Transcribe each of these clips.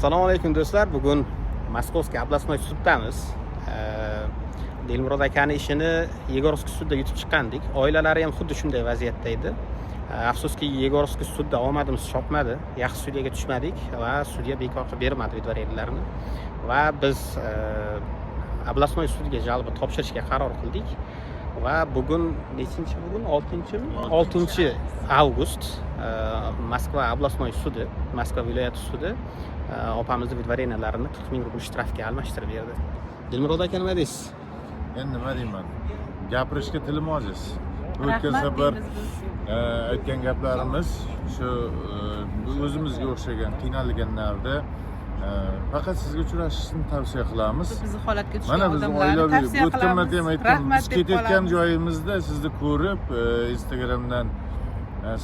Assalomu alaykum do'stlar. Bugun Moskovskiy областной suddamiz. Dilmurod akani ishini Yegorovskiy sudda yutib chiqqandik. Oilalari ham xuddi shunday vaziyatda edi. Afsuski Yegorovskiy sudda omadimiz chopmadi. Yaxshi sudyaga tushmadik va sudya bekor qilib bermadi vidvariylarni. Va biz областной sudga jalba topshirishga qaror qildik. Va bugun nechinchi bugun 6 avgust Moskva областной sudi, Moskva viloyati sudi opamizni vidvariyalarini 40 ming rubl shtrafga almashtirib berdi. Dilmurod aka nima deysiz? Endi nima deyman? Gapirishga tilim ojiz. O'tgan safar aytgan gaplarimiz shu o'zimizga o'xshagan qiynalganlarda faqat sizga uchrashishni tavsiya qilamiz. Bizni holatga tushgan mana biz odamlarni oilaviy tavsiya o'tgan marta ham aytdim, biz ketayotgan qolamiz. joyimizda sizni ko'rib Instagramdan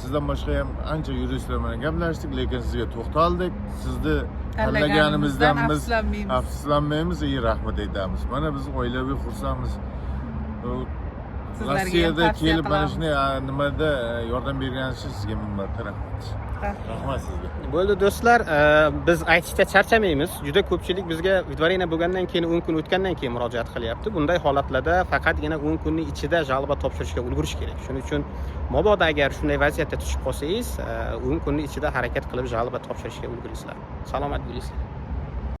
sizdan boshqa ham ancha yuristlar bilan gaplashdik, lekin sizga to'xtaldik. Sizni tanlaganimizdan biz afsuslanmaymiz, rahmat aytamiz. Mana biz oilaviy xursandmiz. Rossiyada kelib mana shunday nimada yordam berganingiz uchun sizga ming marta rahmat. Rahmat sizga. Bo'ldi do'stlar, biz aytishda charchamaymiz. Juda ko'pchilik bizga vidvariyna bo'lgandan keyin 10 kun o'tgandan keyin murojaat qilyapti. Bunday holatlarda faqatgina 10 kunning ichida jalba topshirishga ulgurish kerak. Shuning uchun mabodo agar shunday vaziyatda tushib qolsangiz, 10 kunning ichida harakat qilib jalba topshirishga ulguringizlar. Salomat bo'linglar.